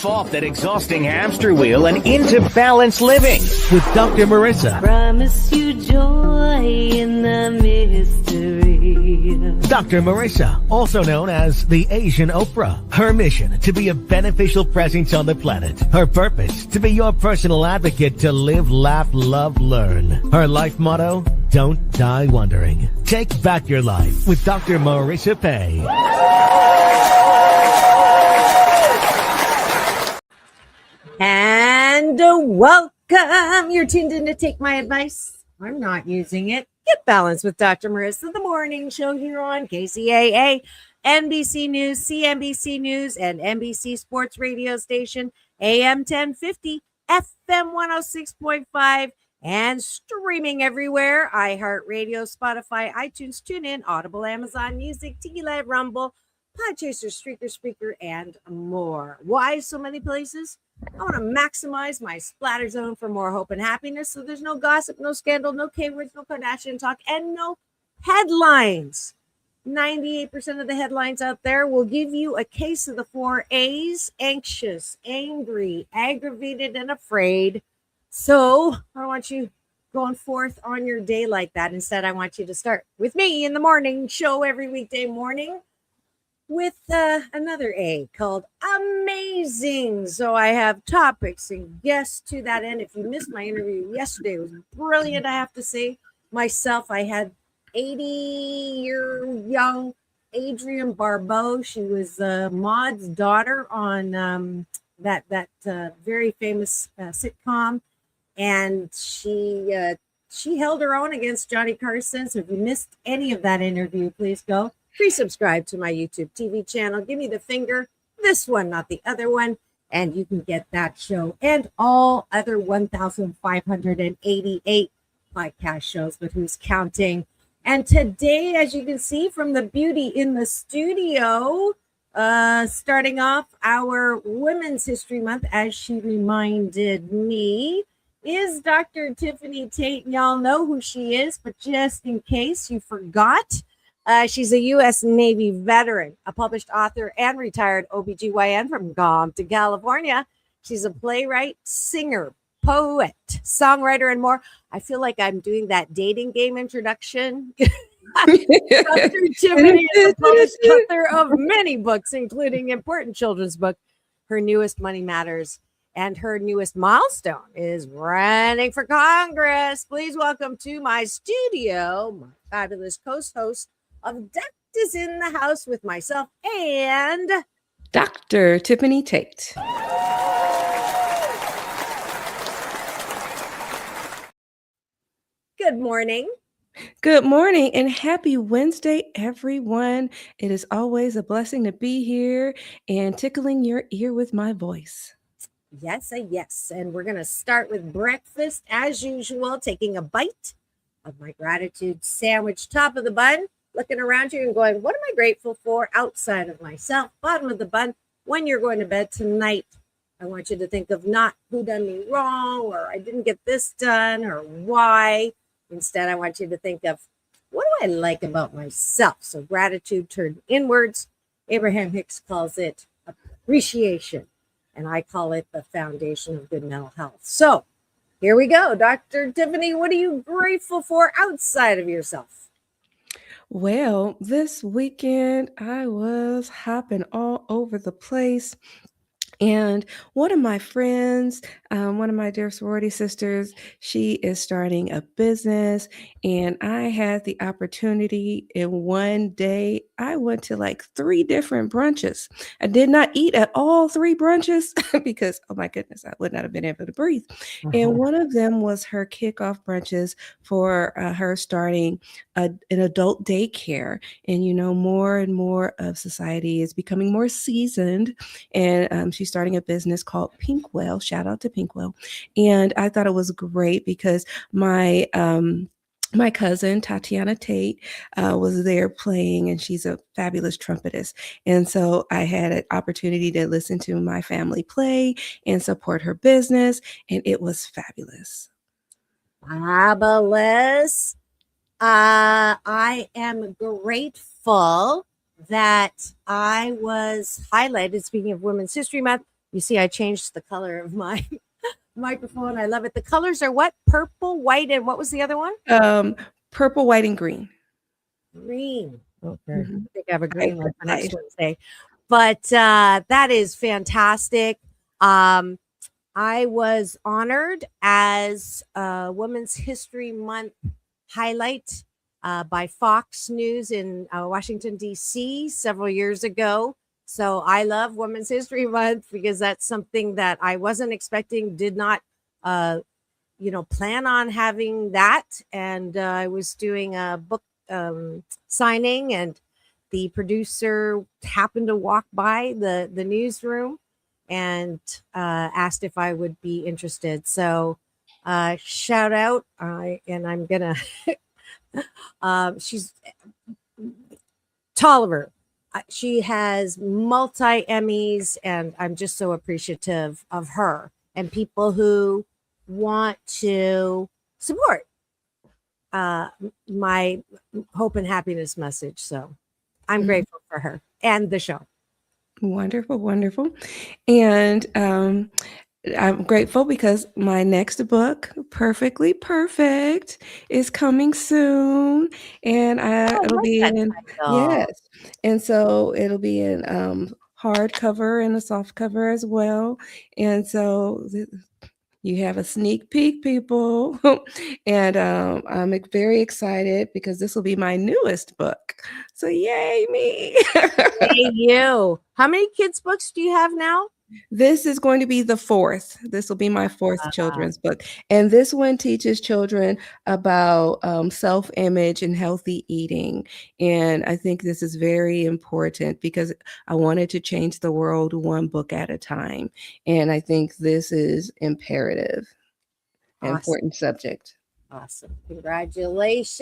Get off that exhausting hamster wheel and into balanced living with Dr. Marissa. Promise you joy in the mystery. Dr. Marissa, also known as the Asian Oprah. Her mission, to be a beneficial presence on the planet. Her purpose, to be your personal advocate to live, laugh, love, learn. Her life motto, don't die wondering. Take back your life with Dr. Marissa Pay. And welcome. You're tuned in to Take My Advice. I'm not using it. Get Balanced with Dr. Marissa, the morning show here on KCAA, NBC News, CNBC News, and NBC Sports Radio Station, AM 1050, FM 106.5, and streaming everywhere. iHeartRadio, Spotify, iTunes, TuneIn, Audible, Amazon Music, TikiLive, Rumble, Podchaser, Spreaker, and more. Why so many places? I want to maximize my splatter zone for more hope and happiness, so there's no gossip, no scandal, no K-words, no Kardashian talk, and no headlines. 98% of the headlines out there will give you a case of the 4 A's: anxious, angry, aggravated, and afraid. So I don't want you going forth on your day like that. Instead, I want you to start with me in the morning show every weekday morning with another A called Amazing. So I have topics and guests to that end. If you missed my interview yesterday, it was brilliant, I have to say. Myself, I had 80-year young Adrienne Barbeau. She was Maud's daughter on that very famous sitcom. And she held her own against Johnny Carson. So if you missed any of that interview, please go pre-subscribe to my YouTube TV channel. Give me the finger, this one, not the other one, and you can get that show and all other 1,588 podcast shows, but who's counting? And today, as you can see from the beauty in the studio, starting off our Women's History Month, as she reminded me, is Dr. Tiffanie Tate. Y'all know who she is, but just in case you forgot, she's a U.S. Navy veteran, a published author, and retired OBGyn from Compton, California. She's a playwright, singer, poet, songwriter, and more. I feel like I'm doing that dating game introduction. Dr. Tiffanie is a published author of many books, including important children's book. Her newest, Money Matters, and her newest milestone is running for Congress. Please welcome to my studio my fabulous co-host of Doctors in the House with myself and Dr. Tiffanie Tate. Good morning. Good morning and happy Wednesday, everyone. It is always a blessing to be here and tickling your ear with my voice. Yes, yes. And we're going to start with breakfast as usual, taking a bite of my gratitude sandwich, top of the bun. Looking around you and going, what am I grateful for outside of myself? Bottom of the bun. When you're going to bed tonight, I want you to think of not who done me wrong or I didn't get this done or why. Instead, I want you to think of what do I like about myself? So gratitude turned inwards. Abraham Hicks calls it appreciation, and I call it the foundation of good mental health. So here we go. Dr. Tiffanie, what are you grateful for outside of yourself? Well, this weekend I was hopping all over the place. And one of my friends, one of my dear sorority sisters, she is starting a business. And I had the opportunity in one day, I went to like 3 different brunches. I did not eat at all 3 brunches because, oh my goodness, I would not have been able to breathe. And one of them was her kickoff brunches for her starting an adult daycare. And, you know, more and more of society is becoming more seasoned. And she's starting a business called Pinkwell. Shout out to Pinkwell. And I thought it was great because my cousin, Tiffanie Tate, was there playing, and she's a fabulous trumpetist. And so I had an opportunity to listen to my family play and support her business, and it was fabulous. Fabulous. I am grateful that I was highlighted, speaking of Women's History Month, You see, I changed the color of my microphone. I love it. The colors are what? Purple, white, and what was the other one? Purple, white, and green. Green. Okay. Mhm. I think I have a green one for next Right. Wednesday. But that is fantastic. I was honored as Women's History Month highlight by Fox News in Washington, D.C. several years ago. So I love Women's History Month because that's something that I wasn't expecting, did not, plan on having that. And I was doing a book signing, and the producer happened to walk by the newsroom and asked if I would be interested. So shout out, and I'm gonna. She's Tolliver. She has multi Emmys, and I'm just so appreciative of her and people who want to support my hope and happiness message. So I'm grateful for her and the show. Wonderful, wonderful. And I'm grateful because my next book, Perfectly Perfect, is coming soon. And it'll be in, yes. And so it'll be in hardcover and a soft cover as well. And so you have a sneak peek, people. And I'm very excited because this will be my newest book. So yay me. Hey, you. How many kids' books do you have now? This is going to be the fourth. This will be my fourth children's book. And this one teaches children about self-image and healthy eating. And I think this is very important because I wanted to change the world one book at a time. And I think this is imperative. Awesome. Important subject. Awesome. Congratulations.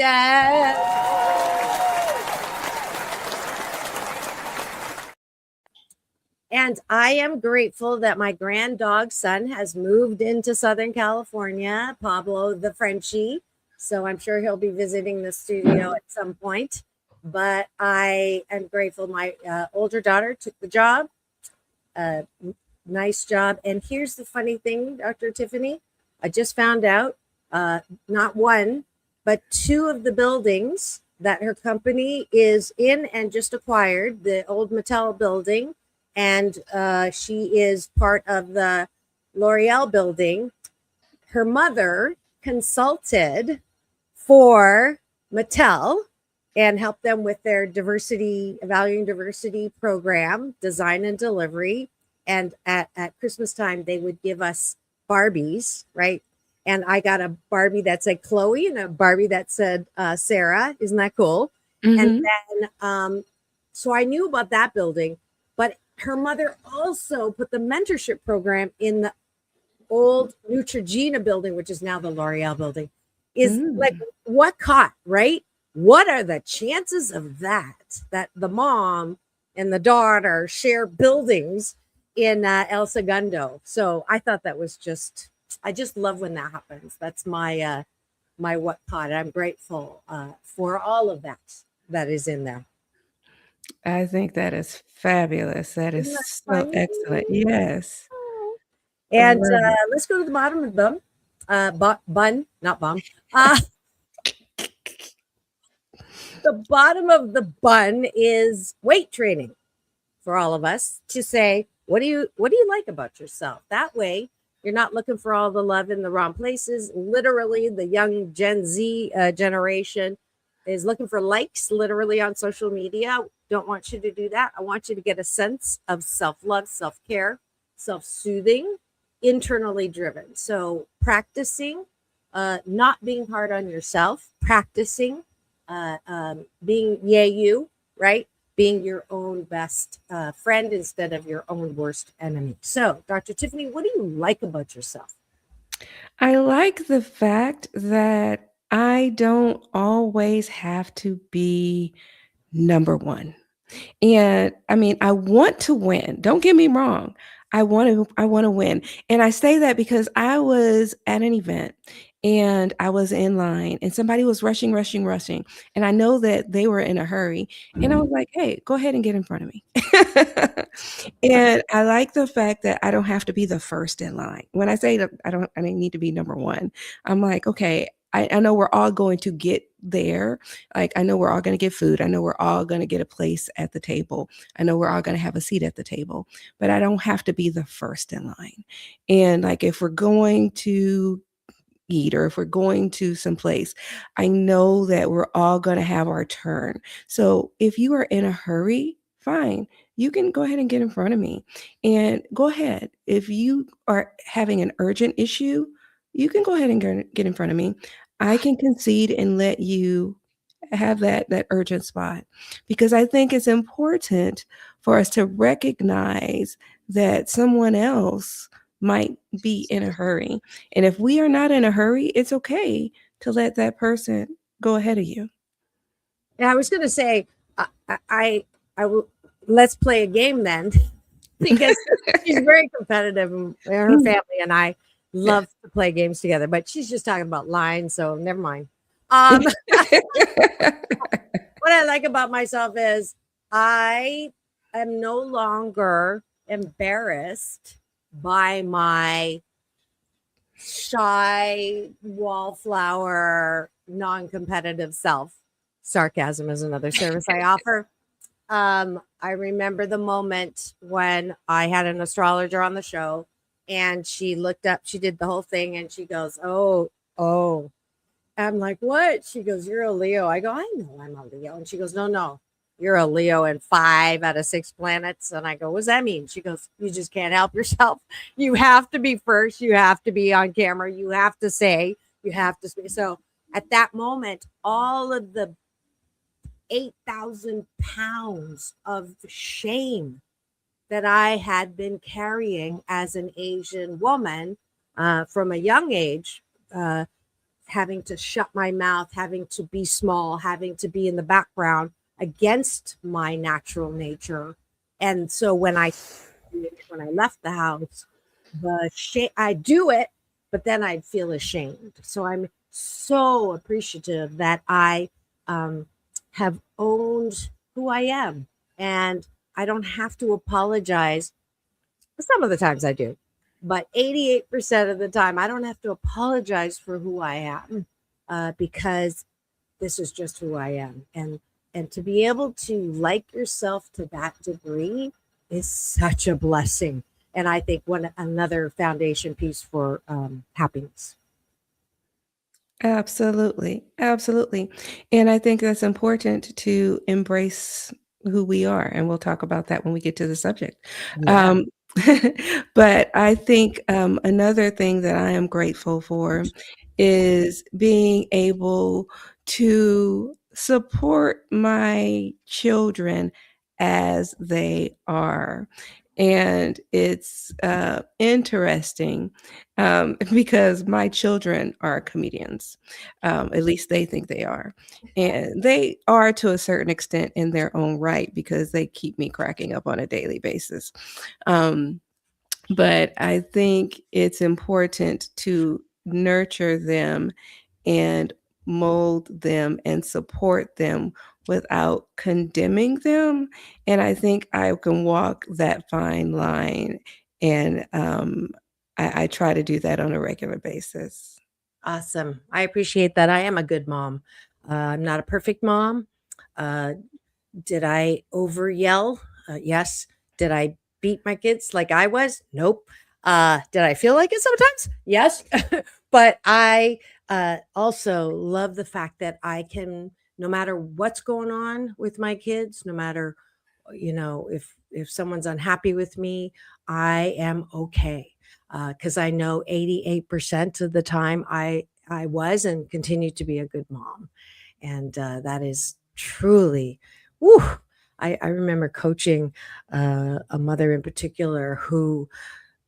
And I am grateful that my grand dog son has moved into Southern California, Pablo the Frenchie. So I'm sure he'll be visiting the studio at some point. But I am grateful my older daughter took the job. Nice job. And here's the funny thing, Dr. Tiffanie. I just found out not one, but two of the buildings that her company is in and just acquired, the old Mattel building, and she is part of the L'Oreal building. Her mother consulted for Mattel and helped them with their valuing diversity program, design and delivery. And at Christmas time, they would give us Barbies, right? And I got a Barbie that said Chloe and a Barbie that said Sarah. Isn't that cool? Mm-hmm. And then, so I knew about that building, but her mother also put the mentorship program in the old Neutrogena building, which is now the L'Oreal building. Is like what caught, right? What are the chances of that the mom and the daughter share buildings in El Segundo? So I thought that was I just love when that happens. That's my what caught. I'm grateful for all of that is in there. I think that is fabulous. That is so excellent. Yes. And let's go to the bottom of the bun, not bum. The bottom of the bun is weight training for all of us to say, what do you like about yourself? That way, you're not looking for all the love in the wrong places. Literally, the young Gen Z generation is looking for likes literally on social media. Don't want you to do that. I want you to get a sense of self-love, self-care, self-soothing, internally driven. So practicing not being hard on yourself, practicing being you, right? Being your own best friend instead of your own worst enemy. So, Dr. Tiffanie, what do you like about yourself? I like the fact that I don't always have to be number one. And I mean, I want to win. Don't get me wrong. I want to win. And I say that because I was at an event and I was in line and somebody was rushing, rushing, rushing. And I know that they were in a hurry. And I was like, hey, go ahead and get in front of me. And I like the fact that I don't have to be the first in line. When I say that I don't need to be number one, I'm like, okay, I know we're all going to get there. Like, I know we're all going to get food. I know we're all going to get a place at the table. I know we're all going to have a seat at the table, but I don't have to be the first in line. And like, if we're going to eat or if we're going to some place, I know that we're all going to have our turn. So if you are in a hurry, fine. You can go ahead and get in front of me and go ahead. If you are having an urgent issue, you can go ahead and get in front of me. I can concede and let you have that urgent spot because I think it's important for us to recognize that someone else might be in a hurry. And if we are not in a hurry, it's okay to let that person go ahead of you. And I was going to say, I will, let's play a game then, because she's very competitive, and her family and I love to play games together. But she's just talking about lines, so never mind. What I like about myself is I am no longer embarrassed by my shy, wallflower, non-competitive self. Sarcasm is another service I offer. I remember the moment when I had an astrologer on the show and she looked up, she did the whole thing and she goes, oh. I'm like, what? She goes, you're a Leo. I go, I know I'm a Leo. And she goes, no, you're a Leo in 5 out of 6 planets. And I go, what does that mean? She goes, you just can't help yourself. You have to be first. You have to be on camera. You have to say, you have to speak. So at that moment, all of the 8,000 pounds of shame that I had been carrying as an Asian woman from a young age, having to shut my mouth, having to be small, having to be in the background against my natural nature. And so when I left the house, I do it, but then I'd feel ashamed. So I'm so appreciative that I have owned who I am, and I don't have to apologize. Some of the times I do, but 88% of the time I don't have to apologize for who I am, because this is just who I am. And to be able to like yourself to that degree is such a blessing. And I think another foundation piece for happiness. Absolutely. Absolutely. And I think that's important to embrace who we are. And we'll talk about that when we get to the subject. Yeah. But I think another thing that I am grateful for is being able to support my children as they are. And it's interesting because my children are comedians. At least they think they are. And they are to a certain extent in their own right because they keep me cracking up on a daily basis. But I think it's important to nurture them and mold them and support them without condemning them. And I think I can walk that fine line. And I try to do that on a regular basis. Awesome. I appreciate that. I am a good mom. I'm not a perfect mom. Did I over yell? Yes. Did I beat my kids like I was? Nope. Did I feel like it sometimes? Yes. But I also love the fact that I can, no matter what's going on with my kids, no matter, if someone's unhappy with me, I am okay. Because I know 88% of the time I was and continue to be a good mom. And that is truly, whew. I remember coaching a mother in particular who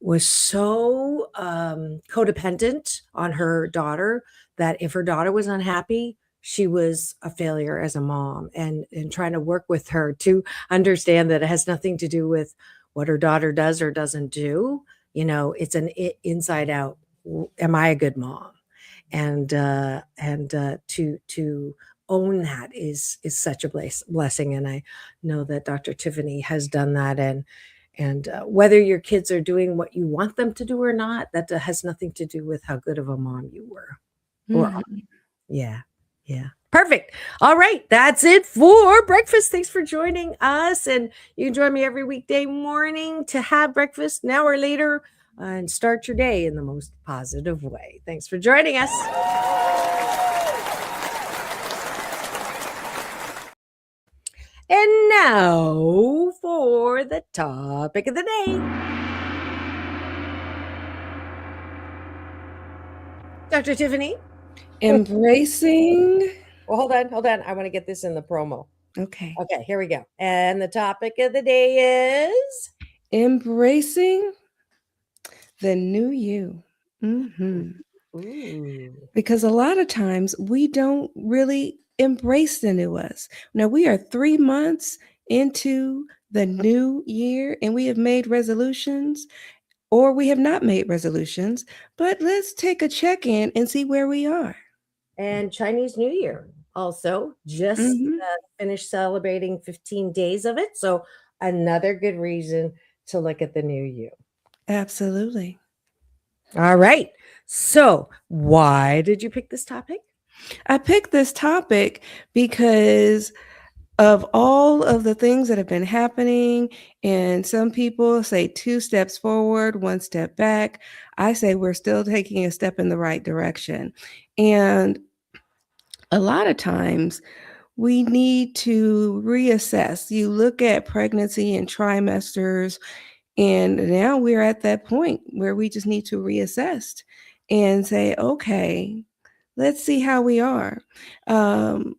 was so codependent on her daughter that if her daughter was unhappy, she was a failure as a mom, and trying to work with her to understand that it has nothing to do with what her daughter does or doesn't do. It's an inside out. Am I a good mom? to own that is such a blessing. And I know that Dr. Tiffany has done that. And whether your kids are doing what you want them to do or not, that has nothing to do with how good of a mom you were. Or yeah. Perfect. All right. That's it for breakfast. Thanks for joining us. And you can join me every weekday morning to have breakfast now or later and start your day in the most positive way. Thanks for joining us. And now for the topic of the day. Dr. Tiffany? Embracing. Well, hold on. I want to get this in the promo. Okay. Okay, here we go. And the topic of the day is Embracing the new you. Because a lot of times we don't really embrace the new us. Now, we are 3 months into the new year and we have made resolutions, or we have not made resolutions, but let's take a check-in and see where we are. And Chinese New Year also just finished celebrating 15 days of it. So another good reason to look at the new you. Absolutely. All right. So why did you pick this topic? I picked this topic because of all of the things that have been happening, and some people say 2 steps forward, 1 step back. I say we're still taking a step in the right direction. And a lot of times we need to reassess. You look at pregnancy and trimesters, and now we're at that point where we just need to reassess and say, okay, let's see how we are.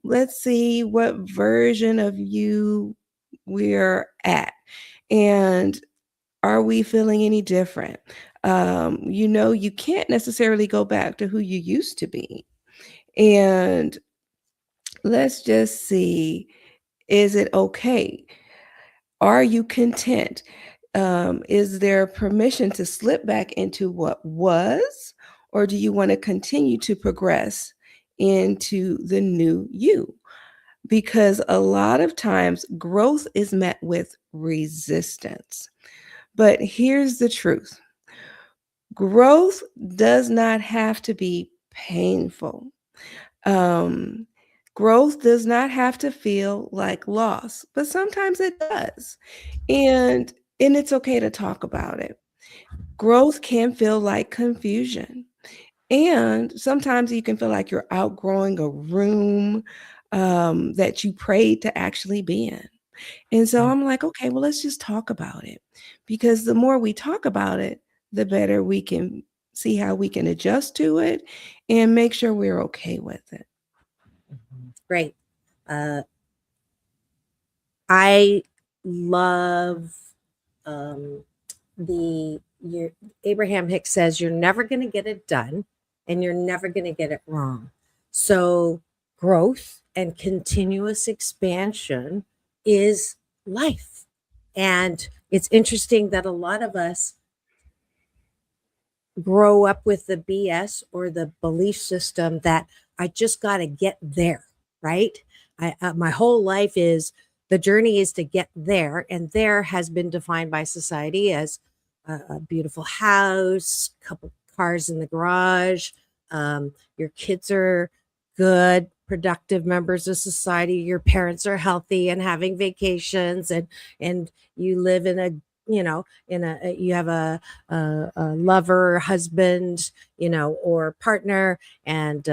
Let's see what version of you we're at. And are we feeling any different? You can't necessarily go back to who you used to be. And let's just see, is it okay? Are you content? Is there permission to slip back into what was? Or do you want to continue to progress into the new you? Because a lot of times growth is met with resistance. But here's the truth. Growth does not have to be painful. Growth does not have to feel like loss, but sometimes it does. And it's okay to talk about it. Growth can feel like confusion. And sometimes you can feel like you're outgrowing a room that you prayed to actually be in. And so I'm like, okay, well, let's just talk about it. Because the more we talk about it, the better we can see how we can adjust to it and make sure we're okay with it. Great. I love Abraham Hicks says you're never going to get it done and you're never going to get it wrong. So growth and continuous expansion is life. And it's interesting that a lot of us grow up with the BS or the belief system that I just got to get there, right? My whole life is the journey is to get there. And there has been defined by society as a beautiful house, a couple cars in the garage. Your kids are good, productive members of society. Your parents are healthy and having vacations, and you live in a you have a lover, husband, or partner, and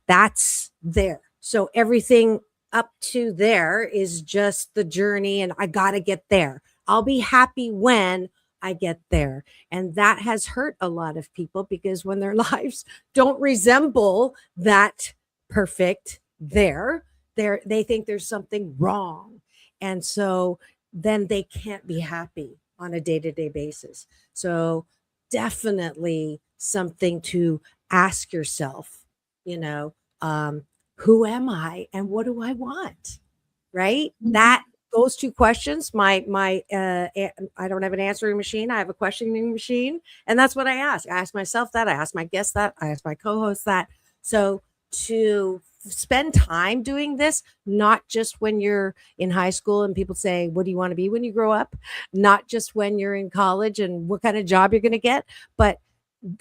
that's there. So everything up to there is just the journey, and I got to get there. I'll be happy when I get there. And that has hurt a lot of people because when their lives don't resemble that perfect they think there's something wrong. And so then they can't be happy on a day-to-day basis. So definitely something to ask yourself, who am I and what do I want? Right? That those two questions, I don't have an answering machine. I have a questioning machine. And that's what I ask. I ask myself that. I ask my guests that. I ask my co-host that. So to spend time doing this, not just when you're in high school and people say, what do you want to be when you grow up? Not just when you're in college and what kind of job you're going to get, but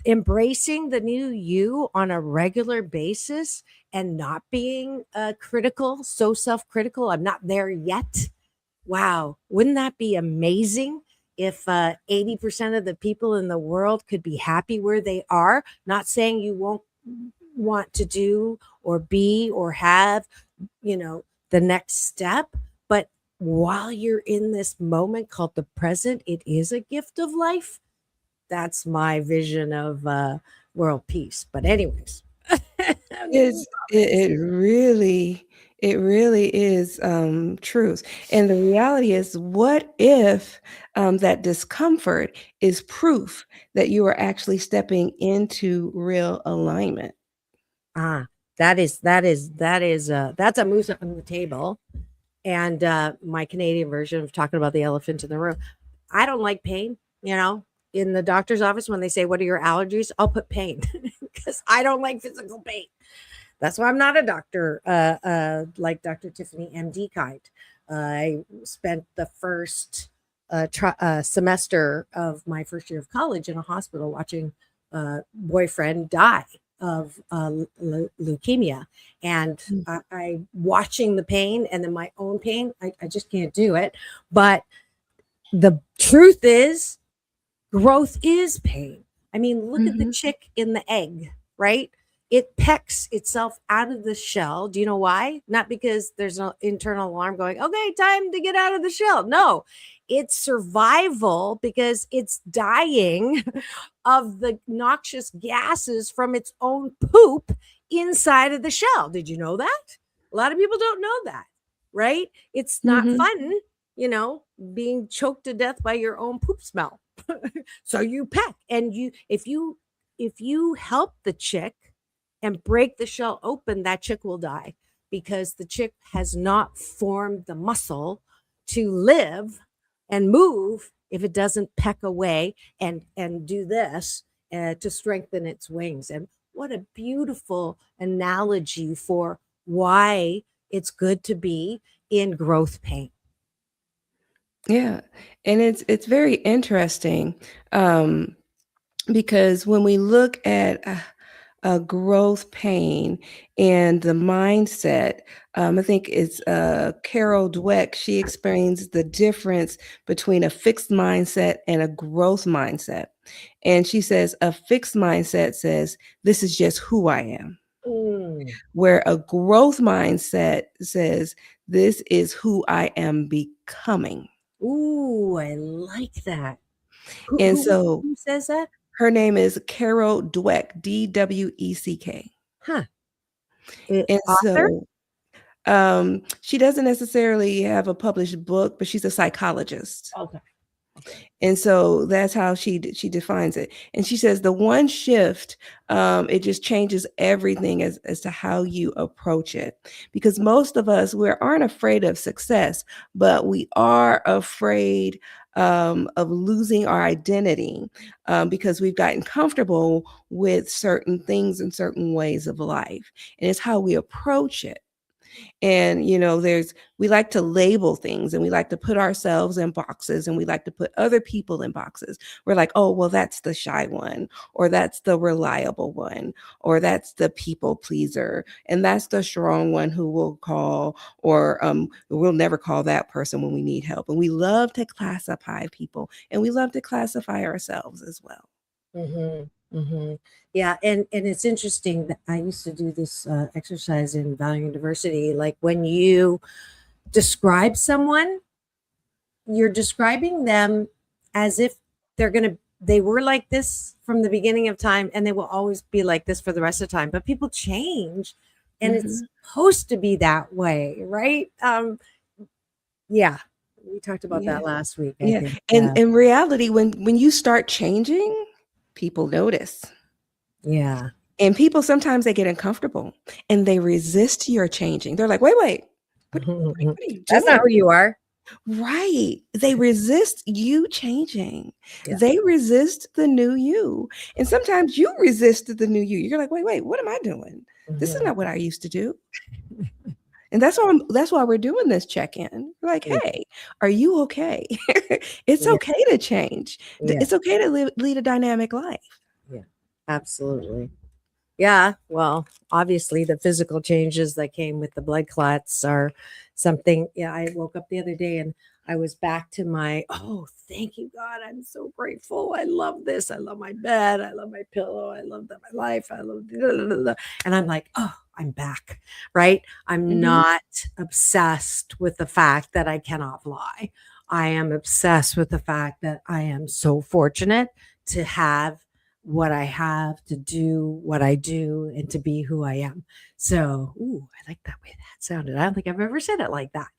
embracing the new you on a regular basis and not being critical, so self-critical. I'm not there yet. Wow. Wouldn't that be amazing if 80% of the people in the world could be happy where they are? Not saying you won't want to do or be or have, the next step, but while you're in this moment called the present, it is a gift of life. That's my vision of world peace. But anyways, It really is truth. And the reality is, what if that discomfort is proof that you are actually stepping into real alignment? that's a moose on the table. And my Canadian version of talking about the elephant in the room. I don't like pain, in the doctor's office when they say, what are your allergies? I'll put pain because I don't like physical pain. That's why I'm not a doctor like Dr. Tiffanie MD kind. I spent the first semester of my first year of college in a hospital watching boyfriend die of leukemia. And I watching the pain and then my own pain, I just can't do it. But the truth is, growth is pain. I mean, look at the chick in the egg, right? It pecks itself out of the shell. Do you know why? Not because there's an internal alarm going, okay, time to get out of the shell. No, it's survival because it's dying of the noxious gases from its own poop inside of the shell. Did you know that? A lot of people don't know that, right? It's not fun, being choked to death by your own poop smell. So you peck, and if you help the chick and break the shell open, that chick will die because the chick has not formed the muscle to live and move if it doesn't peck away and do this to strengthen its wings. And what a beautiful analogy for why it's good to be in growth pain. Yeah, and it's very interesting because when we look at a growth pain and the mindset, I think it's Carol Dweck. She explains the difference between a fixed mindset and a growth mindset, and she says a fixed mindset says this is just who I am. Where a growth mindset says this is who I am becoming. Ooh, I like that. Who says that? Her name is Carol Dweck, Dweck. Huh. And Author? so she doesn't necessarily have a published book, but she's a psychologist. Okay. And so that's how she defines it. And she says the one shift, it just changes everything as to how you approach it. Because most of us, we aren't afraid of success, but we are afraid of losing our identity because we've gotten comfortable with certain things and certain ways of life. And it's how we approach it. And, we like to label things and we like to put ourselves in boxes and we like to put other people in boxes. We're like, oh, well, that's the shy one, or that's the reliable one, or that's the people pleaser. And that's the strong one who will call, or we'll never call that person when we need help. And we love to classify people and we love to classify ourselves as well. Yeah, and it's interesting that I used to do this exercise in valuing diversity. Like when you describe someone, you're describing them as if they were like this from the beginning of time, and they will always be like this for the rest of the time. But people change, and it's supposed to be that way, right? Yeah, we talked about that last week. I think. And in reality, when you start changing, people notice. Yeah. And people, sometimes they get uncomfortable and they resist your changing. They're like, wait, what are you doing? That's not who you are. Right. They resist you changing. Yeah. They resist the new you. And sometimes you resist the new you. You're like, wait, what am I doing? This is Mhm. not what I used to do. And that's why we're doing this check-in. Like, Yeah. hey, are you okay? It's Yeah. okay to change. Yeah. It's okay to lead a dynamic life. Yeah. Absolutely. Yeah, well, obviously the physical changes that came with the blood clots are something. Yeah, I woke up the other day and I was back to my, oh, thank you, God. I'm so grateful. I love this. I love my bed. I love my pillow. I love that my life. I love, and I'm like, oh, I'm back, right? I'm Mhm. not obsessed with the fact that I cannot fly. I am obsessed with the fact that I am so fortunate to have what I have, to do what I do, and to be who I am. So, ooh, I like that way that sounded. I don't think I've ever said it like that.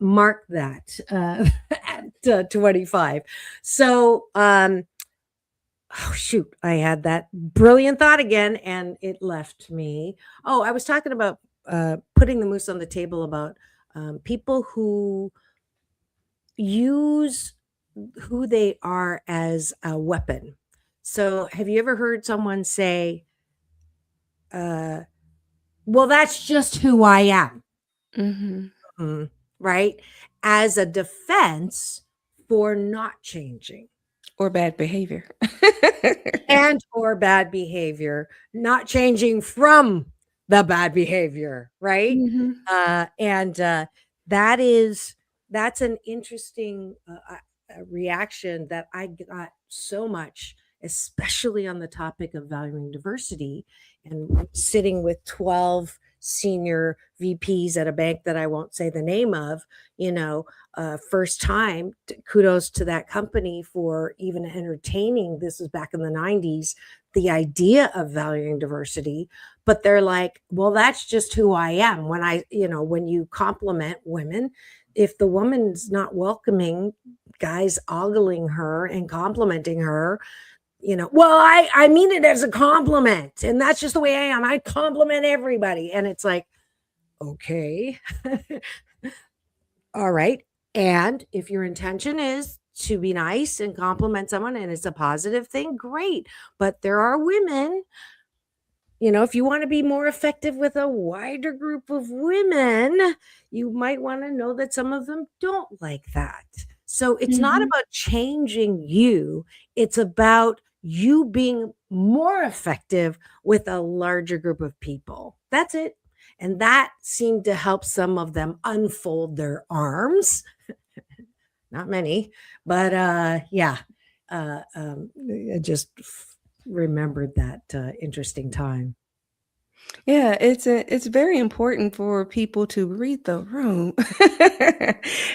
Mark that at 25. So, oh shoot, I had that brilliant thought again, and it left me. Oh, I was talking about putting the moose on the table about people who use who they are as a weapon. So, have you ever heard someone say, uh, well, that's just who I am, Mhm. Mhm. Right? As a defense for not changing Or bad behavior. and or bad behavior, not changing from the bad behavior, right? Mhm. And that is that's an interesting reaction that I got so much, especially on the topic of valuing diversity and sitting with 12 senior VPs at a bank that I won't say the name of, first time. Kudos to that company for even entertaining. This was back in the 90s, the idea of valuing diversity, but they're like, well, that's just who I am. When you compliment women, if the woman's not welcoming guys ogling her and complimenting her, well, I mean it as a compliment, and that's just the way I am. I compliment everybody. And it's like, okay. All right. And if your intention is to be nice and compliment someone and it's a positive thing, great. But there are women, if you want to be more effective with a wider group of women, you might want to know that some of them don't like that. So it's not Mhm. about changing you, it's about you being more effective with a larger group of people. That's it. And that seemed to help some of them unfold their arms. Not many, but yeah. I just remembered that interesting time. Yeah, it's very important for people to read the room.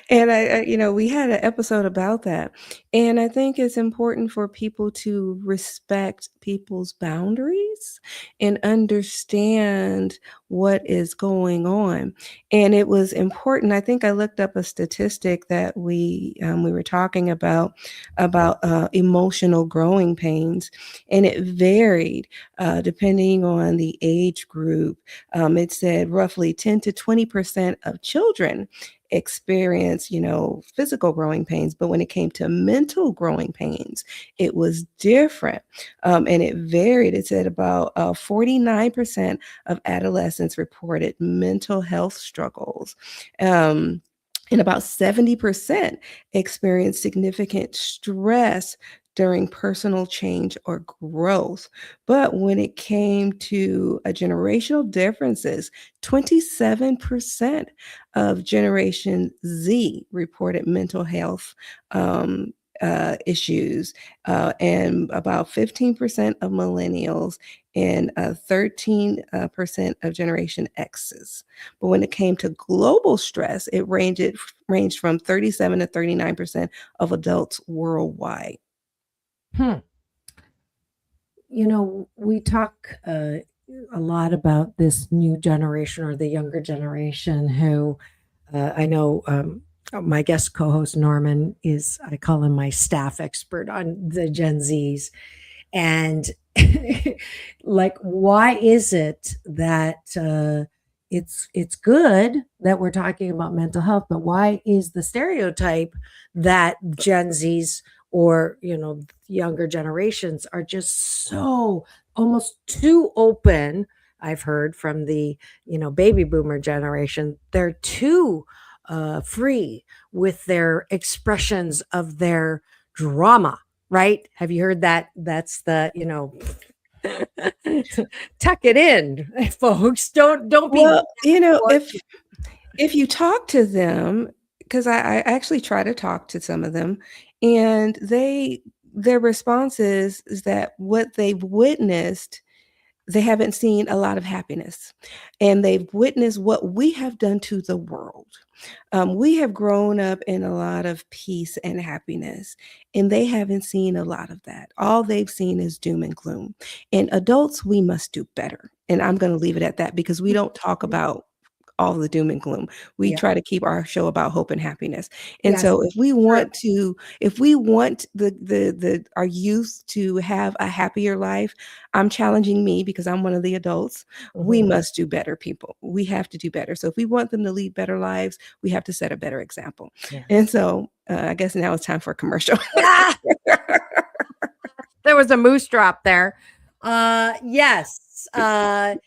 And we had an episode about that. And I think it's important for people to respect people's boundaries and understand what is going on. And it was important. I think I looked up a statistic that we were talking about emotional growing pains, and it varied depending on the age group. It said roughly 10 to 20% of children experience, physical growing pains, but when it came to mental growing pains, it was different. And it varied. It said about 49% of adolescents reported mental health struggles. And about 70% experienced significant stress during personal change or growth. But when it came to generational differences, 27% of Generation Z reported mental health issues, and about 15% of millennials and 13% of Generation X's. But when it came to global stress, it ranged from 37 to 39% of adults worldwide. Hmm. We talk a lot about this new generation or the younger generation who I know my guest co host Norman is, I call him my staff expert on the Gen Zs. And like, why is it that it's good that we're talking about mental health, but why is the stereotype that Gen Zs or younger generations are just so almost too open I've heard from the, baby boomer generation. They're too free with their expressions of their drama, right? Have you heard that? That's the, tuck it in, folks. Don't be. Well, if you talk to them, because I actually try to talk to some of them, and their response is that what they've witnessed, they haven't seen a lot of happiness, and they've witnessed what we have done to the world. We have grown up in a lot of peace and happiness, and they haven't seen a lot of that. All they've seen is doom and gloom. And adults, we must do better. And I'm going to leave it at that because we don't talk about all the doom and gloom. We Yeah. try to keep our show about hope and happiness. And Yes, so if we want our youth to have a happier life, I'm challenging me because I'm one of the adults. We Mhm. must do better, people. We have to do better. So if we want them to lead better lives, we have to set a better example. Yeah. And so I guess now it's time for a commercial. Ah! There was a moose drop there. Yes. And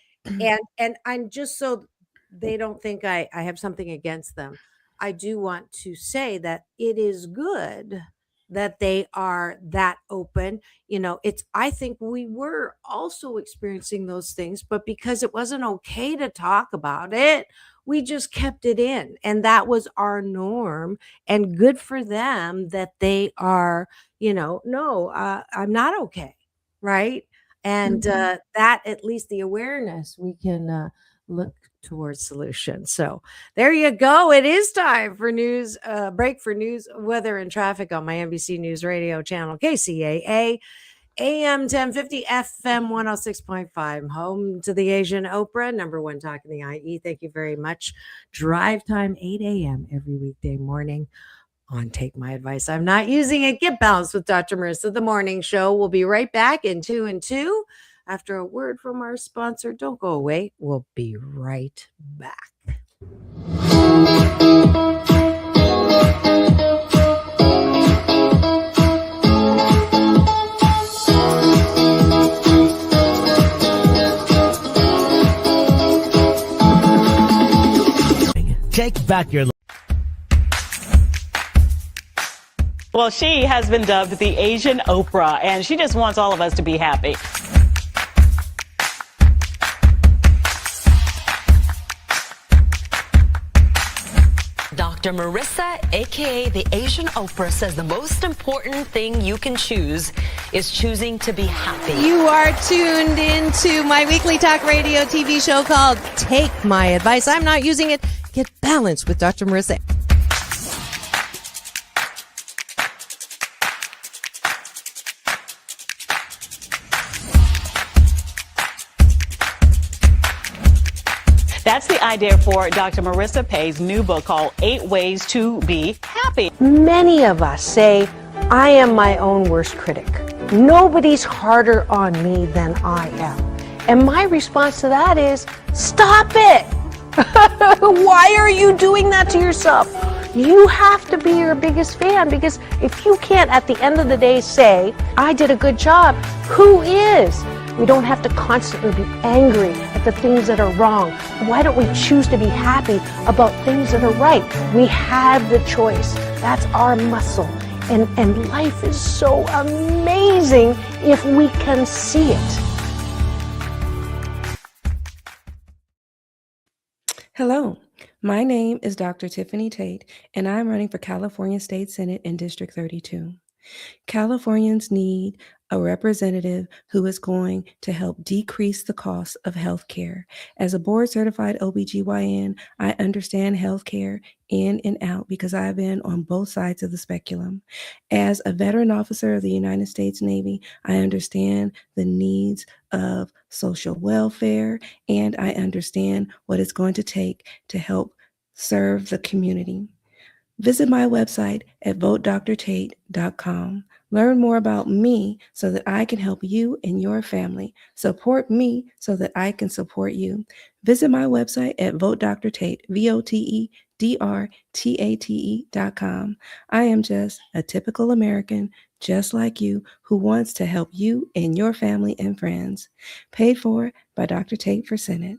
I'm just so they don't think I have something against them. I do want to say that it is good that they are that open. I think we were also experiencing those things, but because it wasn't okay to talk about it, we just kept it in. And that was our norm. And good for them that they are, no, I'm not okay. Right. And that, at least the awareness, we can look towards solutions. So there you go. It is time for news, break for news, weather, and traffic on my NBC News Radio channel, KCAA, AM 1050, FM 106.5, home to the Asian Oprah, number one talk in the IE. Thank you very much. Drive time, 8 a.m. every weekday morning on Take My Advice. I'm not using it. Get balanced with Dr. Marissa, the morning show. We'll be right back in 2 and 2 after a word from our sponsor. Don't go away. We'll be right back. Take back your Well, she has been dubbed the Asian Oprah, and she just wants all of us to be happy. Dr. Marissa, aka the Asian Oprah, says the most important thing you can choose is choosing to be happy. You are tuned into my weekly talk radio TV show called Take My Advice. I'm not using it. Get balanced with Dr. Marissa. That's the idea for Dr. Marissa Pay's new book called 8 Ways to Be Happy. Many of us say, I am my own worst critic. Nobody's harder on me than I am. And my response to that is, stop it. Why are you doing that to yourself? You have to be your biggest fan, because if you can't at the end of the day say, I did a good job, who is? We don't have to constantly be angry at the things that are wrong. Why don't we choose to be happy about things that are right? We have the choice. That's our muscle. And life is so amazing if we can see it. Hello, my name is Dr. Tiffanie Tate, and I'm running for California State Senate in District 32. Californians need a representative who is going to help decrease the cost of health care. As a board-certified OBGYN, I understand health care in and out because I've been on both sides of the speculum. As a veteran officer of the United States Navy, I understand the needs of social welfare, and I understand what it's going to take to help serve the community. Visit my website at votedrtate.com. Learn more about me so that I can help you and your family. Support me so that I can support you. Visit my website at votedrtate, VOTEDRTATE.com. I am just a typical American, just like you, who wants to help you and your family and friends. Paid for by Dr. Tate for Senate.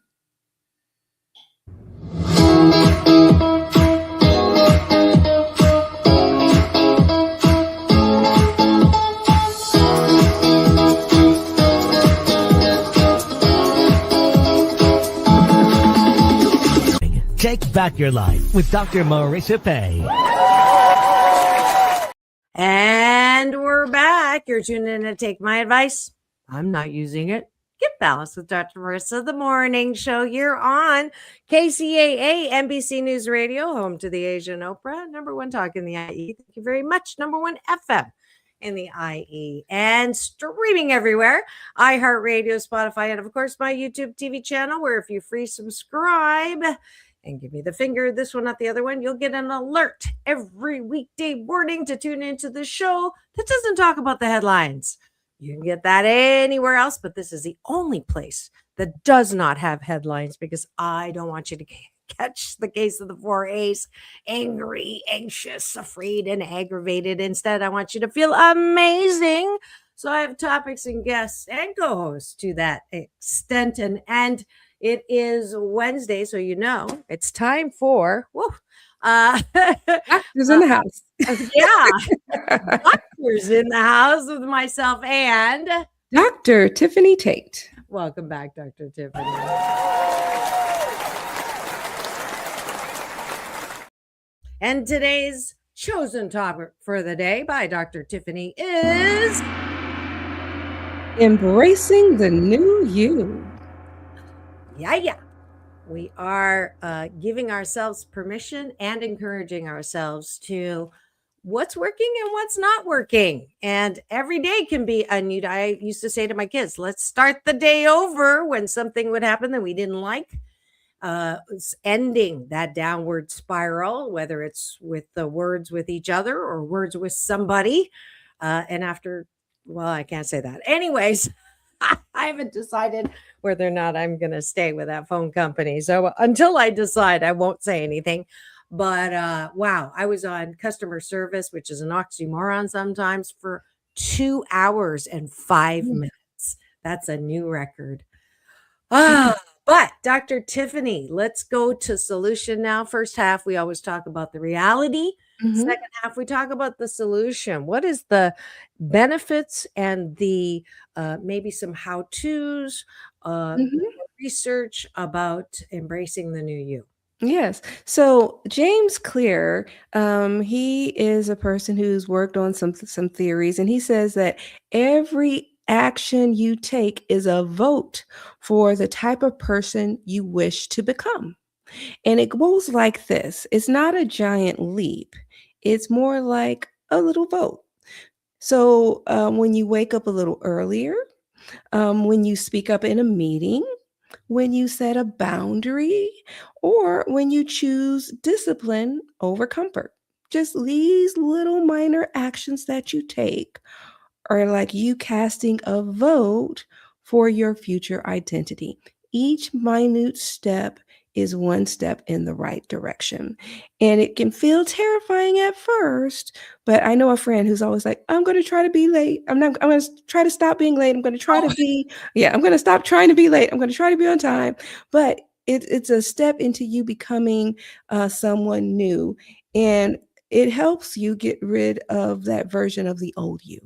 Take back your life with Dr. Marissa Pay. And we're back. You're tuned in to Take My Advice. I'm not using it. Get balanced with Dr. Marissa, the morning show here on KCAA, NBC News Radio, home to the Asian Oprah, number one talk in the IE. Thank you very much. Number one FM in the IE, and streaming everywhere. iHeartRadio, Spotify, and of course my YouTube TV channel, where if you free subscribe and give me the finger, this one, not the other one, you'll get an alert every weekday morning to tune into the show that doesn't talk about the headlines. You can get that anywhere else, but this is the only place that does not have headlines, because I don't want you to catch the case of the 4 A's, angry, anxious, afraid, and aggravated. Instead, I want you to feel amazing. So I have topics and guests and co-hosts to that extent. And it is Wednesday, so you know it's time for Doctors in the house. Yeah, doctors in the house with myself and Dr. Tiffanie Tate. Welcome back, Dr. Tiffanie. And today's chosen topic for the day by Dr. Tiffanie is embracing the new you. Yeah. We are giving ourselves permission and encouraging ourselves to what's working and what's not working. And every day can be a new day. I used to say to my kids, let's start the day over when something would happen that we didn't like. It's ending that downward spiral, whether it's with the words with each other or words with somebody. And after, well, I can't say that. Anyways, I haven't decided whether or not I'm going to stay with that phone company. So until I decide, I won't say anything. But wow, I was on customer service, which is an oxymoron sometimes, for 2 hours and 5 minutes. That's a new record. But Dr. Tiffanie, let's go to solution now. First half, we always talk about the reality. Second half, we talk about the solution. What is the benefits and the maybe some how-tos, research about embracing the new you? Yes. So James Clear, he is a person who's worked on some theories, and he says that every action you take is a vote for the type of person you wish to become. And it goes like this. It's not a giant leap. It's more like a little vote. So when you wake up a little earlier, when you speak up in a meeting, when you set a boundary, or when you choose discipline over comfort. Just these little minor actions that you take are like you casting a vote for your future identity. Each minute step is one step in the right direction. And it can feel terrifying at first, but I know a friend who's always like, I'm going to try to be late. I'm going to try to stop being late. I'm going to try to be, I'm going to stop trying to be late. I'm going to try to be on time. But it's a step into you becoming someone new. And it helps you get rid of that version of the old you.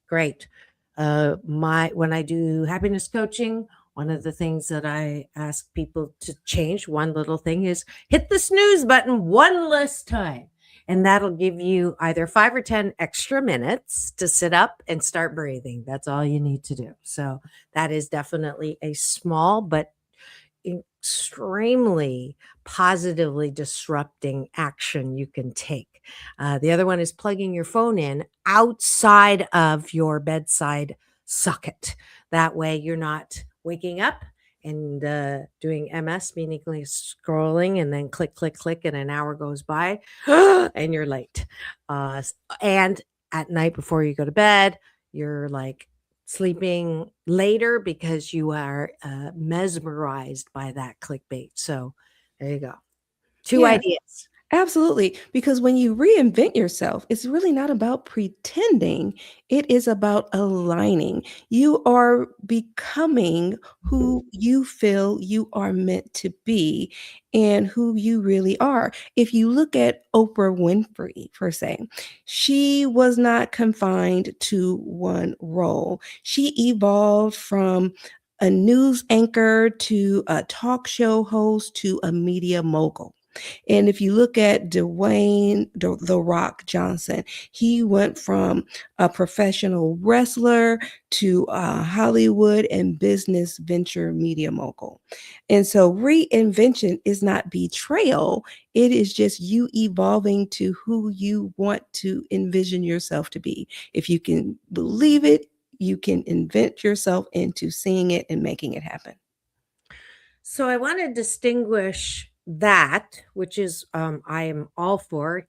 Great. When I do happiness coaching, one of the things that I ask people to change, one little thing, is hit the snooze button one less time. And that'll give you either 5 or 10 extra minutes to sit up and start breathing. That's all you need to do. So that is definitely a small but extremely positively disrupting action you can take. The other one is plugging your phone in outside of your bedside socket. That way you're not waking up and doing MS, meaningfully scrolling, and then click, click, click, and an hour goes by and you're late. And at night before you go to bed, you're like sleeping later because you are mesmerized by that clickbait. So there you go. Two Yeah. ideas. Absolutely. Because when you reinvent yourself, it's really not about pretending, it is about aligning. You are becoming who you feel you are meant to be and who you really are. If you look at Oprah Winfrey, per se, she was not confined to one role. She evolved from a news anchor to a talk show host to a media mogul. And if you look at Dwayne the Rock Johnson, he went from a professional wrestler to a Hollywood and business venture media mogul. And so reinvention is not betrayal, it is just you evolving to who you want to envision yourself to be. If you can believe it, you can invent yourself into seeing it and making it happen. So I want to distinguish that, which is I am all for.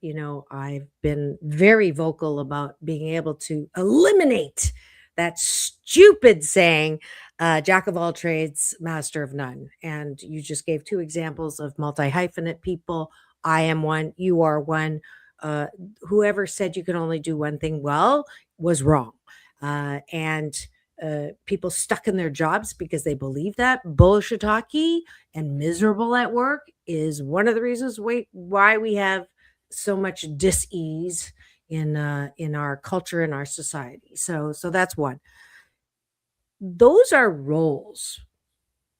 I've been very vocal about being able to eliminate that stupid saying, jack of all trades, master of none. And you just gave two examples of multi-hyphenate people. I am one, you are one. Uh, Whoever said you can only do one thing well was wrong. And people stuck in their jobs because they believe that bullshitaki and miserable at work is one of the reasons why we have so much dis-ease in our culture, in our society. So that's one. Those are roles.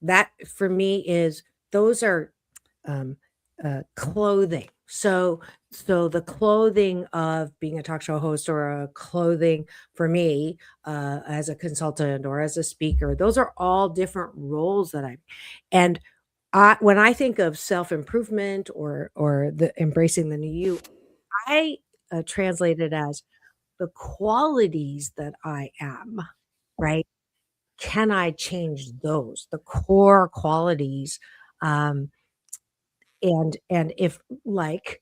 That for me is those are um, clothing. So the clothing of being a talk show host, or a clothing for me as a consultant or as a speaker, those are all different roles that I'm. And when I think of self improvement or the embracing the new you, I translate it as the qualities that I am. Right? Can I change those? The core qualities. Um, and if, like,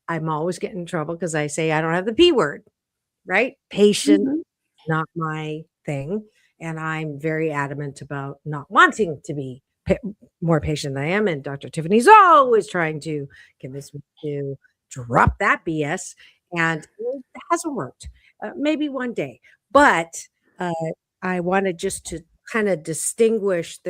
I'm always getting in trouble because I say I don't have the P word, right? Patient, Mhm. not my thing. And I'm very adamant about not wanting to be more patient than I am. And Dr. Tiffany's always trying to convince me to drop that BS. And it hasn't worked. Maybe one day. But uh, I wanted just to kind of distinguish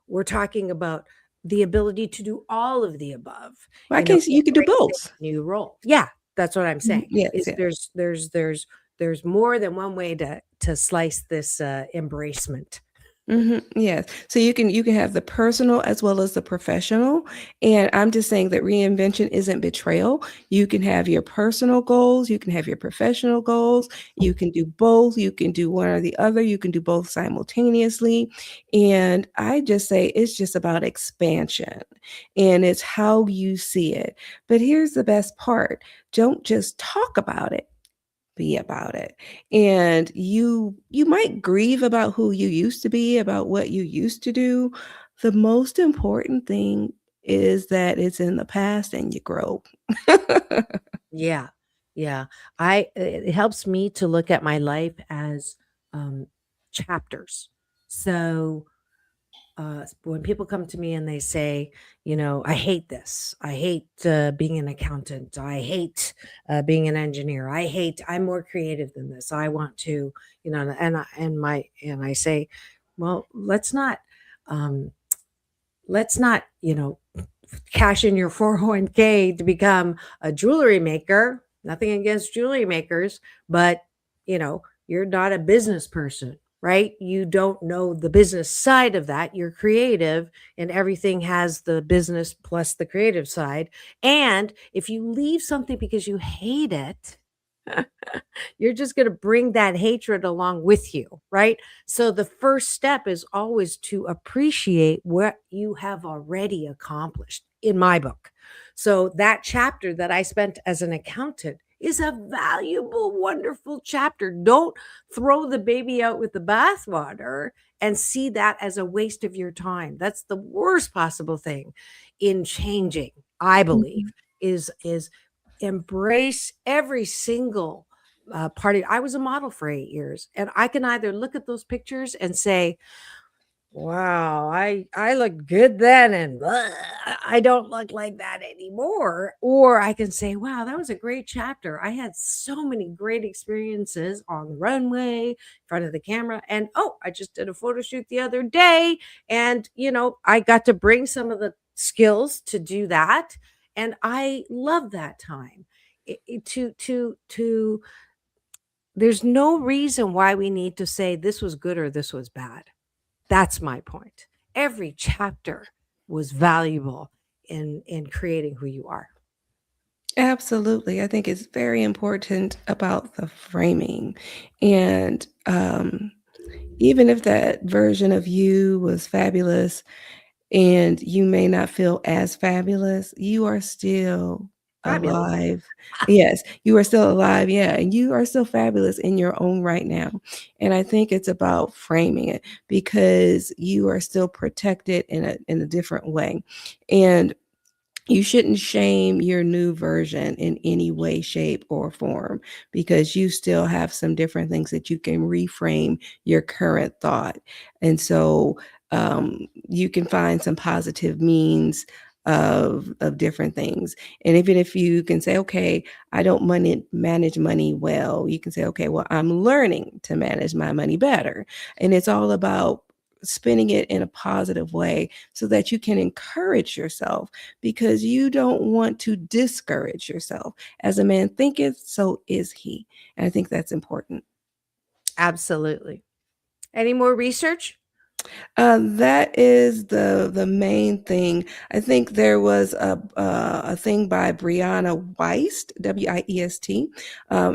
we're talking about the ability to do all of the above Well, I in can see you could do embracing both. a new role. Yeah, that's what I'm Mhm. saying. Yes, Is yes. there's more than one way to slice this embracement. Yes. So you can have the personal as well as the professional. And I'm just saying that reinvention isn't betrayal. You can have your personal goals, you can have your professional goals, you can do both, you can do one or the other, you can do both simultaneously. And I just say it's just about expansion and it's how you see it. But here's the best part. Don't just talk about it, be about it. And you might grieve about who you used to be, about what you used to do. The most important thing is that it's in the past and you grow. Yeah. Yeah. It helps me to look at my life as um chapters. So when people come to me and they say, I hate this. I hate being an accountant. I hate being an engineer. I'm more creative than this. I want to, and I say, well, um, let's not, cash in your 401k to become a jewelry maker. Nothing against jewelry makers, but you're not a business person, right? You don't know the business side of that. You're creative, and everything has the business plus the creative side. And if you leave something because you hate it, you're just going to bring that hatred along with you, right? So the first step is always to appreciate what you have already accomplished in my book. So that chapter that I spent as an accountant is a valuable, wonderful chapter. Don't throw the baby out with the bathwater and see that as a waste of your time. That's the worst possible thing in changing, I believe, Mhm. is embrace every single party. I was a model for 8 years, and I can either look at those pictures and say, wow, I looked good then, and I don't look like that anymore. Or I can say, wow, that was a great chapter. I had so many great experiences on the runway, in front of the camera, and oh, I just did a photo shoot the other day, and I got to bring some of the skills to do that, and I love that time. To there's no reason why we need to say this was good or this was bad. That's my point. Every chapter was valuable in creating who you are. Absolutely. I think it's very important about the framing. And even if that version of you was fabulous and you may not feel as fabulous, you are still Fabulous. alive. Yes, you are still alive. Yeah, and you are still fabulous in your own right now. And I think it's about framing it because you are still protected in a different way. And you shouldn't shame your new version in any way, shape, or form because you still have some different things that you can reframe your current thought. And so you can find some positive means of different things. And even if you can say, okay, I don't manage money well, you can say, okay, well, I'm learning to manage my money better. And it's all about spinning it in a positive way so that you can encourage yourself because you don't want to discourage yourself. As a man thinketh, so is he. And I think that's important. Absolutely. Any more research? That is the main thing. I think there was a thing by Brianna Weist, Wiest,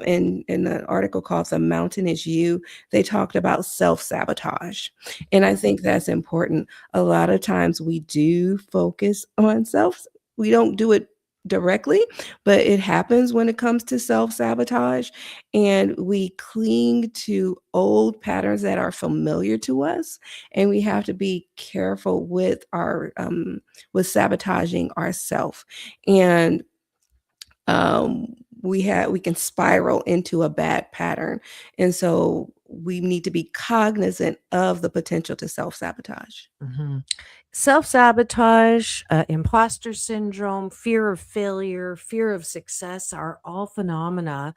in an article called "The Mountain Is You." They talked about self-sabotage, and I think that's important. A lot of times we do focus on self. We don't do it directly, but it happens when it comes to self-sabotage, and we cling to old patterns that are familiar to us, and we have to be careful with our with sabotaging ourself. And we can spiral into a bad pattern, and so we need to be cognizant of the potential to self-sabotage. Self-sabotage, imposter syndrome, fear of failure, fear of success are all phenomena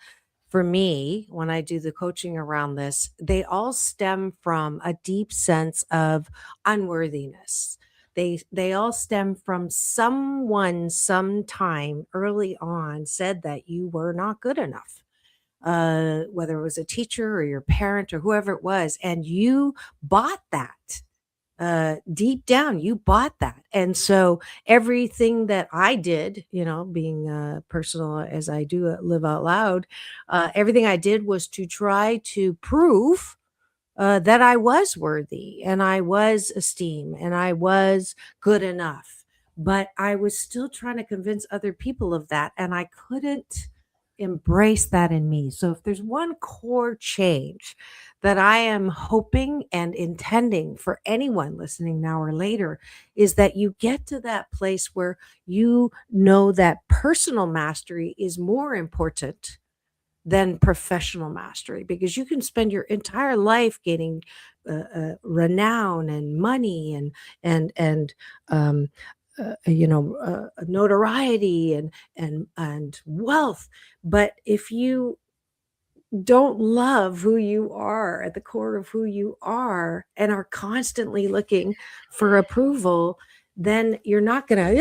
for me when I do the coaching around this. They all stem from a deep sense of unworthiness. They all stem from someone sometime early on said that you were not good enough. Whether it was a teacher or your parent or whoever it was, and you bought that. Deep down you bought that, and so everything that I did, being personal as I do live out loud, everything I did was to try to prove that I was worthy and I was esteemed and I was good enough, but I was still trying to convince other people of that, and I couldn't embrace that in me. So if there's one core change that I am hoping and intending for anyone listening now or later, is that you get to that place where you know that personal mastery is more important than professional mastery, because you can spend your entire life gaining renown and money and notoriety and wealth, but if you don't love who you are at the core of who you are and are constantly looking for approval, then you're not gonna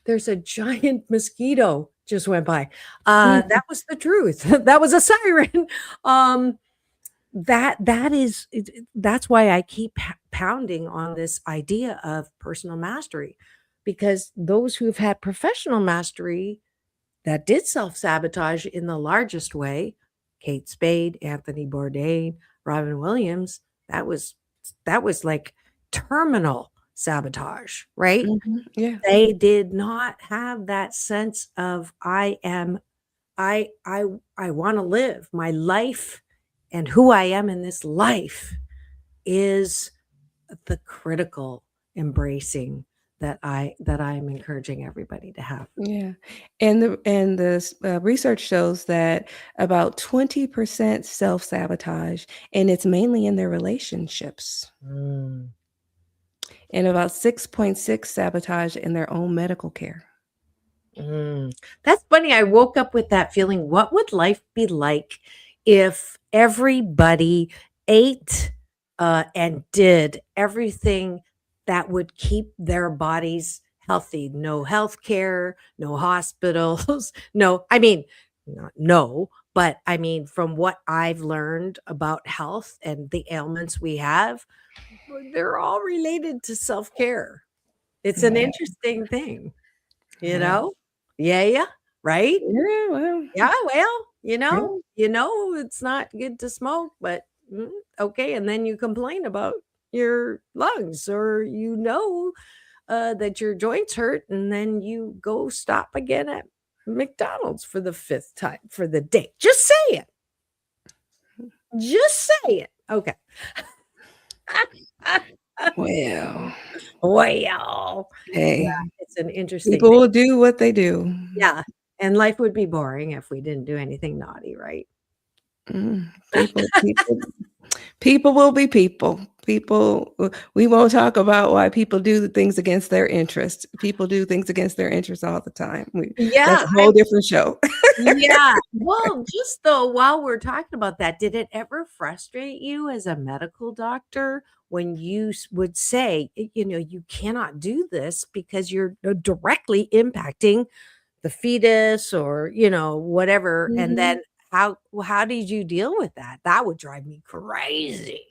there's a giant mosquito just went by. That was the truth. That was a siren. That's why I keep pounding on this idea of personal mastery, because those who've had professional mastery that did self-sabotage in the largest way, Kate Spade, Anthony Bourdain, Robin Williams, that was like terminal sabotage, right? Yeah. They did not have that sense of I want to live my life, and who I am in this life is the critical embracing I'm encouraging everybody to have. Yeah. And this research shows that about 20% self-sabotage, and it's mainly in their relationships, Mm. and about 6.6 sabotage in their own medical care. That's funny. I woke up with that feeling. What would life be like if everybody ate and did everything that would keep their bodies healthy? No health care, no hospitals, no, I mean, not no, but I mean, from what I've learned about health and the ailments we have, they're all related to self care. It's an Yeah. interesting thing. You Yeah. know? Yeah, right? Yeah, well, Yeah, well, yeah. it's not good to smoke, but okay, and then you complain about your lungs or that your joints hurt and then you go stop again at McDonald's for the 5th time for the day. Just say it. Just say it. Okay. Well, Well, hey, yeah, it's an interesting people thing. will do what they do. Yeah, and life would be boring if we didn't do anything naughty, right? People will be people. We won't talk about why people do the things against their interests. People do things against their interests all the time. Yeah, That's a whole different show. yeah. Well, just though, while we're talking about that, did it ever frustrate you as a medical doctor when you would say, you cannot do this because you're directly impacting the fetus or, whatever. And then how did you deal with that? That would drive me crazy.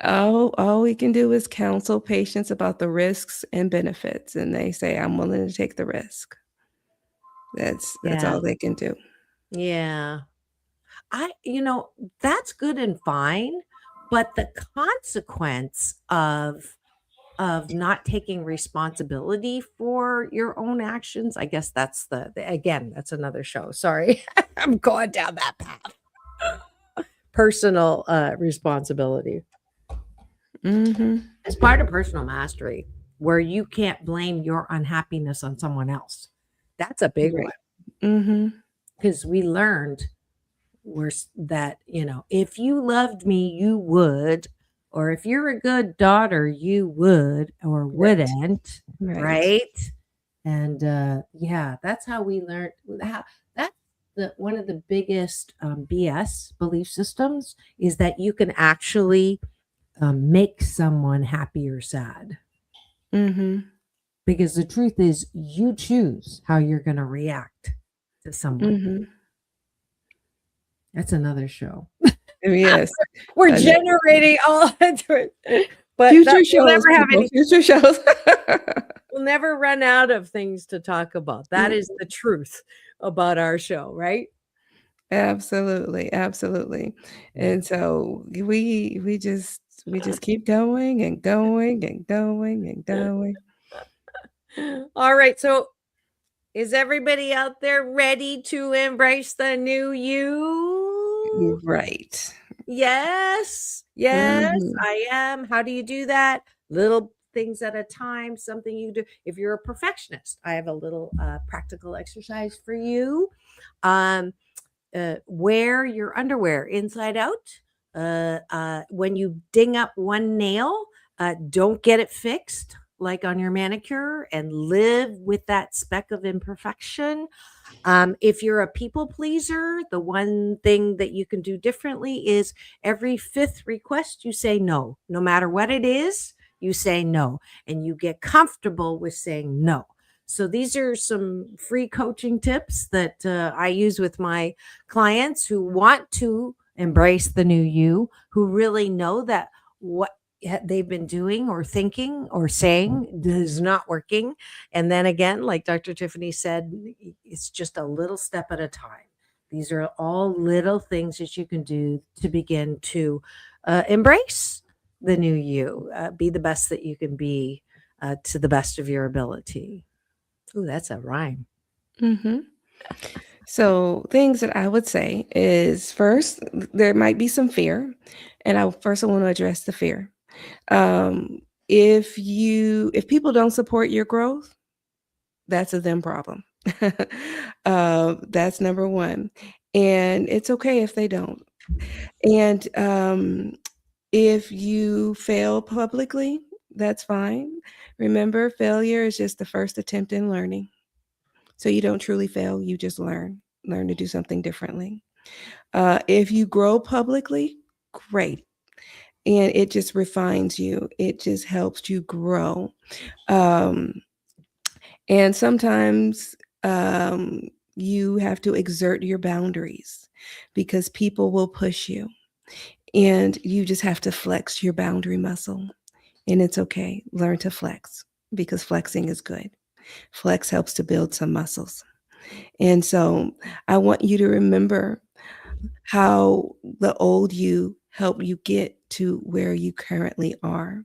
All we can do is counsel patients about the risks and benefits, and they say, "I'm willing to take the risk." That's Yeah. all they can do. Yeah. That's good and fine, but the consequence of not taking responsibility for your own actions, I guess that's again, that's another show. Sorry. I'm going down that path. Personal responsibility. It's part of personal mastery where you can't blame your unhappiness on someone else. That's a big one. Because we learned that, if you loved me, you would, or if you're a good daughter, you would or wouldn't, right? And yeah, that's how we learned. That's one of the biggest BS belief systems is that you can actually make someone happy or sad. Because the truth is, you choose how you're going to react to someone. That's another show. Yes. We're generating all into it. But Future shows. Future shows. We'll never run out of things to talk about. That is the truth about our show, right? Absolutely. And so we just keep going and going and going and going. All right. So is everybody out there ready to embrace the new you? Right. Yes, I am. How do you do that? Little things at a time, something you do. If you're a perfectionist, I have a little practical exercise for you. Wear your underwear inside out. When you ding up one nail, don't get it fixed like on your manicure and live with that speck of imperfection. If you're a people pleaser, the one thing that you can do differently is every 5th request, you say no. No matter what it is, you say no. And you get comfortable with saying no. So these are some free coaching tips that I use with my clients who want to embrace the new you, who really know that what they've been doing or thinking or saying is not working. And then again, like Dr. Tiffanie said, it's just a little step at a time. These are all little things that you can do to begin to embrace the new you, be the best that you can be to the best of your ability. Ooh, that's a rhyme. So things that I would say is first, there might be some fear. And I want to address the fear. If people don't support your growth, that's a them problem. That's number one. And it's okay if they don't. And if you fail publicly, that's fine. Remember, failure is just the first attempt in learning. So you don't truly fail, you just learn to do something differently. If you grow publicly, great. And it just refines you. It just helps you grow. And sometimes you have to exert your boundaries because people will push you. And you just have to flex your boundary muscle. And it's okay. Learn to flex because flexing is good. Flex helps to build some muscles. And so I want you to remember how the old you helped you get to where you currently are.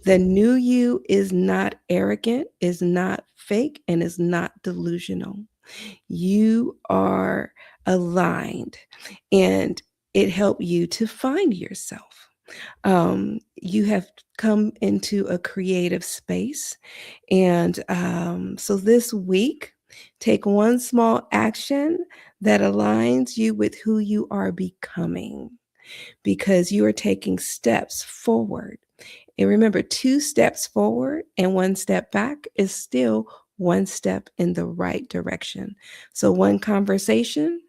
The new you is not arrogant, is not fake, and is not delusional. You are aligned, and it helped you to find yourself. You have come into a creative space. And so this week, take one small action that aligns you with who you are becoming, because you are taking steps forward. And remember, 2 steps forward and 1 step back is still 1 step in the right direction. So 1 conversation,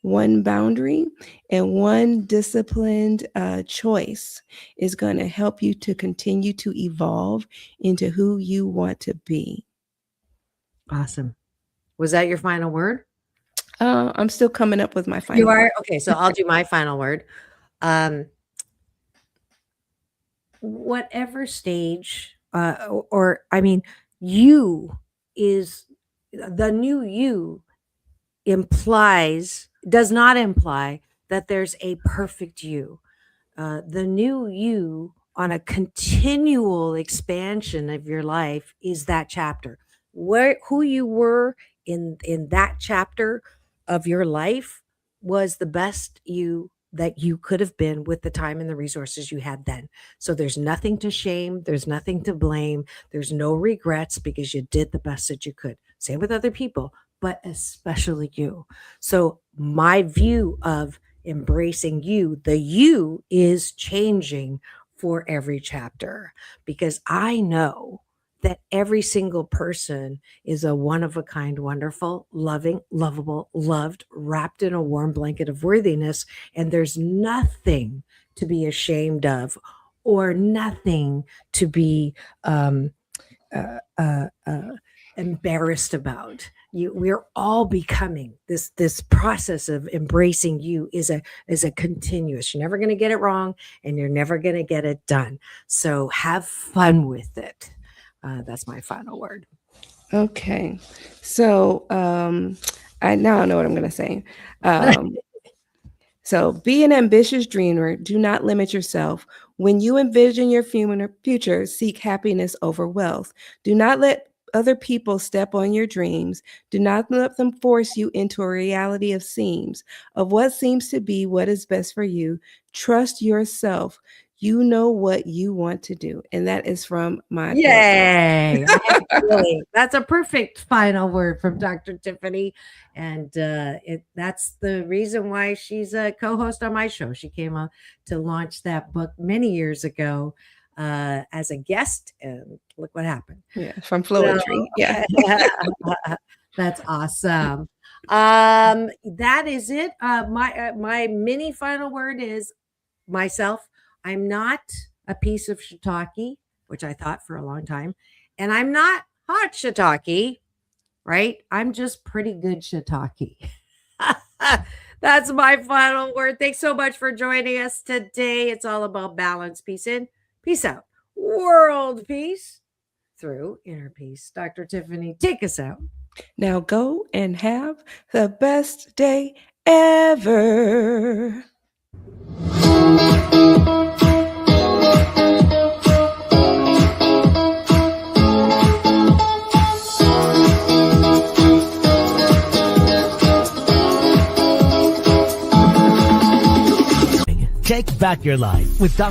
1 boundary, and 1 disciplined choice is going to help you to continue to evolve into who you want to be. Awesome. Was that your final word? I'm still coming up with my final You are? word. Okay, so I'll do my final word. Whatever stage, you is the new you does not imply that there's a perfect you. The new you on a continual expansion of your life is that chapter. Who you were in that chapter of your life was the best you that you could have been with the time and the resources you had then. So there's nothing to shame. There's nothing to blame. There's no regrets because you did the best that you could. Same with other people, but especially you. So my view of embracing you, the you is changing for every chapter, because I know that every single person is a one-of-a-kind, wonderful, loving, lovable, loved, wrapped in a warm blanket of worthiness. And there's nothing to be ashamed of or nothing to be embarrassed about. We're all becoming. This process of embracing you is a continuous. You're never going to get it wrong, and you're never going to get it done. So have fun with it. That's my final word. Okay. So I now know what I'm going to say. So be an ambitious dreamer. Do not limit yourself. When you envision your future, seek happiness over wealth. Do not let other people step on your dreams. Do not let them force you into a reality of what seems to be what is best for you. Trust yourself. You know what you want to do. And that is from my Yay. Really, that's a perfect final word from Dr. Tiffanie. And that's the reason why she's a co-host on my show. She came up to launch that book many years ago as a guest. And look what happened. Yeah, from Floetry. Yeah. That's awesome. That is it. My mini final word is myself. I'm not a piece of shiitake, which I thought for a long time. And I'm not hot shiitake, right? I'm just pretty good shiitake. That's my final word. Thanks so much for joining us today. It's all about balance, peace in, peace out. World peace through inner peace. Dr. Tiffanie, take us out. Now go and have the best day ever. Take back your life with Dr.